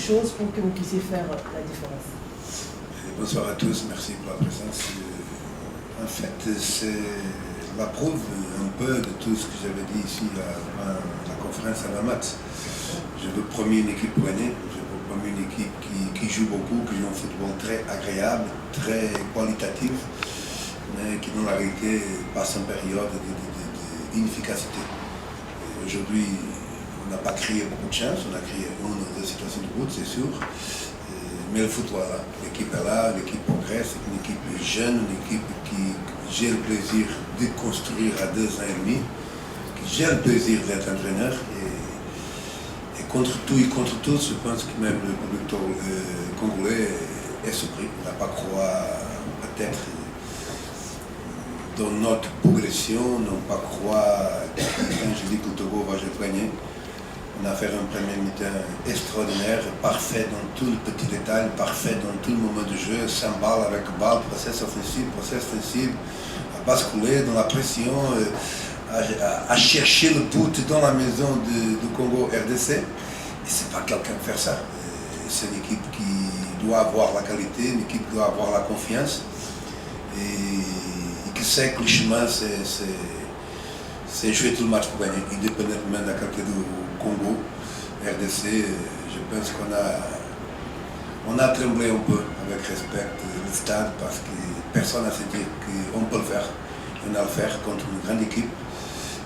chose pour que vous puissiez faire la différence? Bonsoir à tous, merci pour la présence. En fait, c'est la preuve un peu de tout ce que j'avais dit ici à la conférence à la mat. Je veux promener une équipe pour gagner, je veux promener une équipe qui joue beaucoup, qui joue un football très agréable, très qualitatif, mais qui dans la réalité passe une période d'inefficacité. Aujourd'hui, on n'a pas créé beaucoup de chance, on a créé une ou deux situations de but, c'est sûr. Mais le foot, voilà, l'équipe est là, l'équipe progresse, une équipe jeune, une équipe qui j'ai le plaisir de construire à 2 ans et demi, qui j'ai le plaisir d'être entraîneur. Et contre tout et contre tous, je pense que même le public congolais est surpris. On n'a pas croire peut-être dans notre progression, non pas croire quand je dis que le Togo va jouer gagner. On a fait un premier mi-temps extraordinaire, parfait dans tout le petit détail, parfait dans tout le moment de jeu, sans balle, avec balle, process offensif, process offensif, à basculer dans la pression, à chercher le but dans la maison du Congo RDC. Et c'est pas quelqu'un qui fait ça. C'est une équipe qui doit avoir la qualité, une équipe qui doit avoir la confiance et qui sait que le chemin c'est jouer tout le match pour gagner, indépendamment de la qualité du Congo, RDC. Je pense qu'on a tremblé un peu avec respect le stade parce que personne n'a se dit qu'on peut le faire. On a le faire contre une grande équipe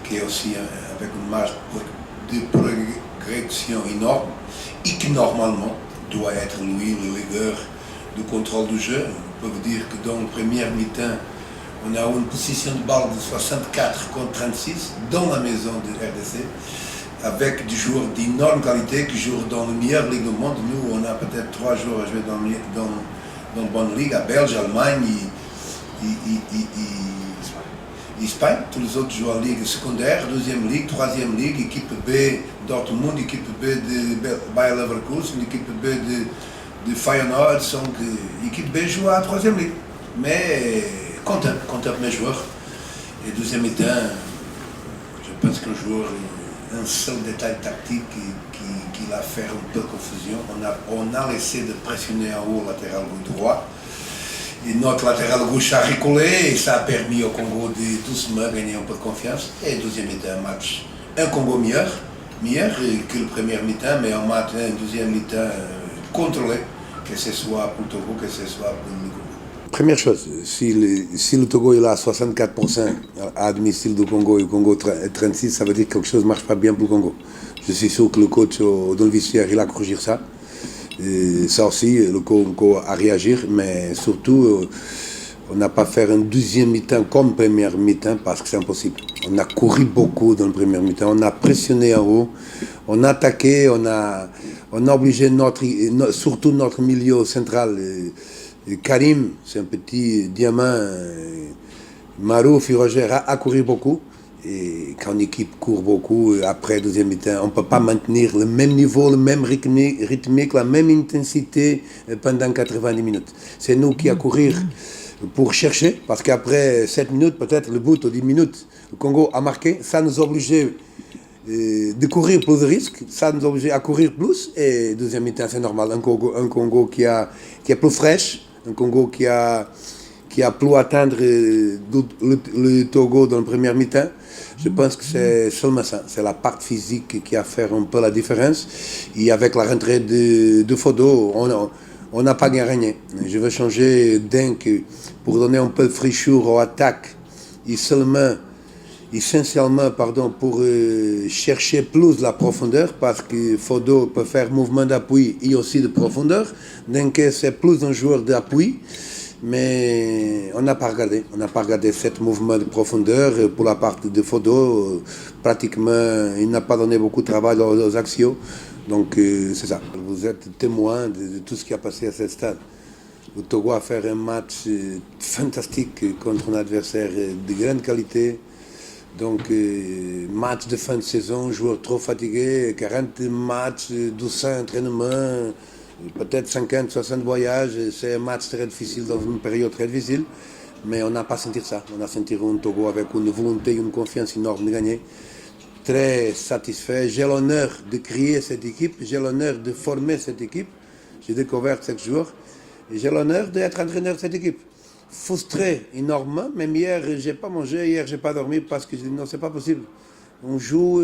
qui est aussi avec une marge de progression énorme et qui normalement doit être lui le leader du contrôle du jeu. On peut vous dire que dans le premier mi-temps, on a une position de balle de 64 contre 36 dans la maison de RDC, avec des joueurs d'énorme qualité qui jouent dans la meilleure ligue du monde. Nous, on a peut-être 3 joueurs à jouer dans une bonne ligue, à Belgique, Allemagne et Espagne. Tous les autres jouent en ligue secondaire, 2e ligue, 3e ligue, équipe B Dortmund, équipe B de Bayer Leverkusen, équipe B de Feyenoord. Donc, l'équipe B joue à 3e ligue. Mais contre mes joueurs. Et deuxième mi-temps, je pense qu'un joueur, un seul détail tactique qui l'a fait un peu confusion. On a laissé de pressionner en haut le latéral droit. Et notre latéral gauche a reculé et ça a permis au Congo de doucement gagner un peu de confiance. Et deuxième mi-temps, un match, un Congo meilleur que le premier mi-temps, mais un match, un deuxième mi-temps contrôlé, que ce soit pour Togo, que ce soit pour le Congo. Première chose, si le Togo est là à 64% à domicile du Congo et le Congo 36%, ça veut dire que quelque chose ne marche pas bien pour le Congo. Je suis sûr que le coach dans le vestiaire, il a corrigé ça. Et ça aussi, le Congo a réagi, mais surtout, on n'a pas fait un deuxième mi-temps comme première mi-temps parce que c'est impossible. On a couru beaucoup dans le premier mi-temps, on a pressionné en haut, on a attaqué, on a obligé surtout notre milieu central. Karim, c'est un petit diamant. Marouf et Roger a couru beaucoup. Et quand une équipe court beaucoup, après deuxième mi-temps, on ne peut pas maintenir le même niveau, le même rythmique, la même intensité pendant 90 minutes. C'est nous qui a courir pour chercher, parce qu'après 7 minutes, peut-être le but, ou 10 minutes, le Congo a marqué. Ça nous obligeait de courir plus de risques, ça nous obligeait à courir plus. Et deuxième mi-temps, c'est normal. Un Congo qui est plus fraîche, un Congo qui a pu atteindre le Togo dans le premier mi-temps. Je pense que c'est seulement ça. C'est la part physique qui a fait un peu la différence. Et avec la rentrée de Fodo, on n'a pas gagné. Je veux changer Denk pour donner un peu de fraîcheur aux attaques et essentiellement pour chercher plus la profondeur, parce que Fodo peut faire mouvement d'appui et aussi de profondeur. Donc c'est plus un joueur d'appui, mais on n'a pas regardé ce mouvement de profondeur pour la partie de Fodo. Pratiquement, il n'a pas donné beaucoup de travail aux axiaux. Donc c'est ça. Vous êtes témoin de tout ce qui a passé à ce stade. Le Togo a fait un match fantastique contre un adversaire de grande qualité. Donc, match de fin de saison, joueurs trop fatigués, 40 matchs, 1200 entraînements, peut-être 50, 60 voyages. C'est un match très difficile dans une période très difficile. Mais on n'a pas senti ça. On a senti un Togo avec une volonté et une confiance énorme de gagner. très satisfait. J'ai l'honneur de créer cette équipe, j'ai l'honneur de former cette équipe. J'ai découvert chaque jour et j'ai l'honneur d'être entraîneur de cette équipe. Frustré énormément, même hier, j'ai pas mangé, hier, j'ai pas dormi parce que je dis non, c'est pas possible. On joue,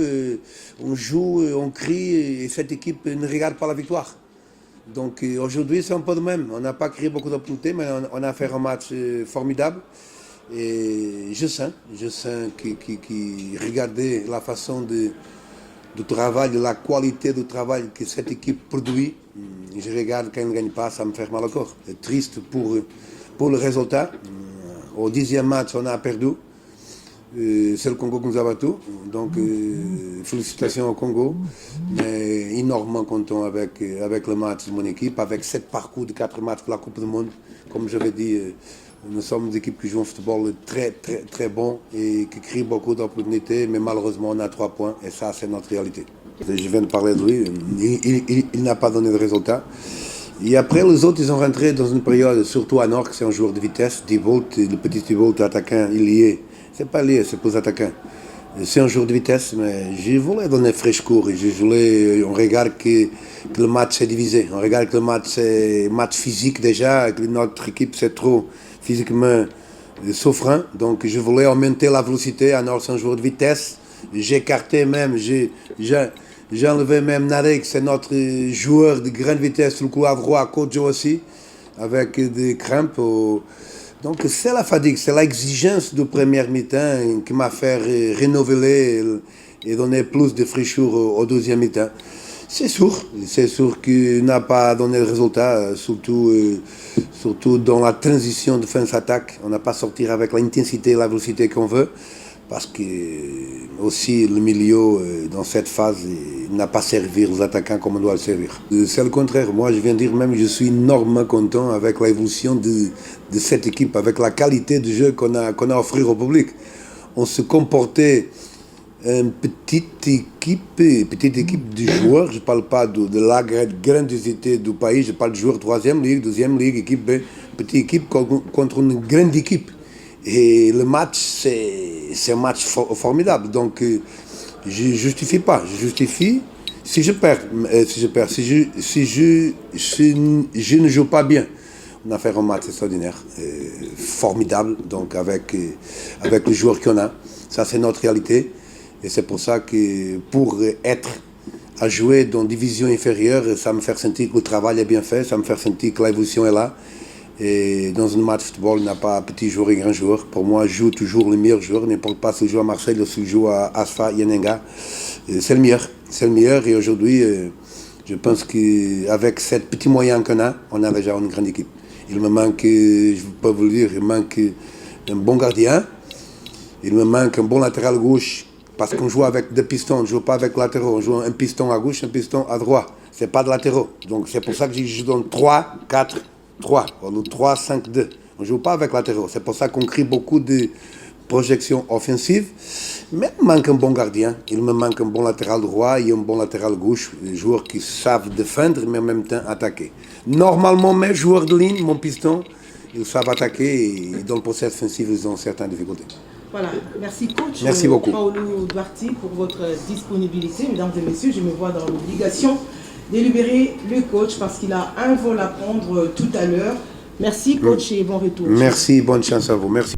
on crie et cette équipe ne regarde pas la victoire. Donc aujourd'hui, c'est un peu de même. On n'a pas créé beaucoup d'opportunités, mais on a fait un match formidable. Et je sens qui regardez la façon de travail, la qualité du travail que cette équipe produit. Je regarde quand elle ne gagne pas, ça me fait mal au corps. C'est triste pour le résultat. Au 10e match, on a perdu. C'est le Congo qui nous a battus. Donc, félicitations au Congo. Mais énormément content avec le match de mon équipe, avec 7 parcours de 4 matchs pour la Coupe du Monde. Comme j'avais dit, nous sommes une équipe qui joue un football très, très, très bon et qui crée beaucoup d'opportunités. Mais malheureusement, on a 3 points et ça, c'est notre réalité. Je viens de parler de lui. Il n'a pas donné de résultat. Et après, les autres, ils sont rentrés dans une période, surtout à Nord, c'est un joueur de vitesse, Divolt, le petit Divolt attaquant, il y est. C'est pas lié, c'est pour les attaquants. C'est un joueur de vitesse, mais je voulais donner fraîcheur. On regarde que le match est divisé. On regarde que le match est match physique déjà, que notre équipe c'est trop physiquement souffrant. Donc je voulais augmenter la vélocité. À Nord, c'est un joueur de vitesse. J'ai écarté même, j'ai enlevé même Narek, c'est notre joueur de grande vitesse sur le couloir droit, Kojo aussi, avec des crampes. Donc c'est la fatigue, c'est l'exigence du premier mi-temps qui m'a fait renouveler et donner plus de fraîcheur au deuxième mi-temps. C'est sûr qu'il n'a pas donné de résultat, surtout dans la transition de défense-attaque. On n'a pas sorti avec l'intensité et la vélocité qu'on veut. Parce que aussi le milieu, dans cette phase, n'a pas servi les attaquants comme on doit le servir. C'est le contraire. Moi, je viens de dire même, je suis énormément content avec l'évolution de cette équipe, avec la qualité de jeu qu'on a offert au public. On se comportait une petite équipe de joueurs. Je ne parle pas de la grandiosité du pays, je parle de joueurs 3e ligue, 2e ligue, équipe B, petite équipe contre une grande équipe. Et le match, c'est un match formidable. Donc, je ne justifie pas. Je justifie si je perds. Si je ne joue pas bien. On a fait un match extraordinaire, formidable. Donc, avec les joueurs qu'on a. Ça, c'est notre réalité. Et c'est pour ça que pour être à jouer dans une division inférieure, ça me fait sentir que le travail est bien fait. Ça me fait sentir que l'évolution est là. Et dans un match de football, il n'y a pas petit joueur et grand joueur. Pour moi, je joue toujours le meilleur joueur. N'importe pas si je joue à Marseille ou si je joue à Asfa, Yenenga. C'est le meilleur. C'est le meilleur. Et aujourd'hui, je pense qu'avec ces petits moyens qu'on a, on a déjà une grande équipe. Il me manque, je ne peux pas vous le dire, il me manque un bon gardien. Il me manque un bon latéral gauche. Parce qu'on joue avec 2 pistons, on ne joue pas avec latéraux. On joue un piston à gauche, un piston à droite. Ce n'est pas de latéraux. Donc c'est pour ça que je donne 3, 4, 3, ou 3, 5, 2. On ne joue pas avec latéraux. C'est pour ça qu'on crée beaucoup de projections offensives. Mais il me manque un bon gardien. Il me manque un bon latéral droit et un bon latéral gauche. Des joueurs qui savent défendre, mais en même temps attaquer. Normalement, mes joueurs de ligne, mon piston, ils savent attaquer et dans le processus offensif, ils ont certaines difficultés. Voilà, merci coach. Merci beaucoup. Paolo Duarte pour votre disponibilité. Mesdames et messieurs, je me vois dans l'obligation de libérer le coach parce qu'il a un vol à prendre tout à l'heure. Merci coach et bon retour. Merci, bonne chance à vous. Merci.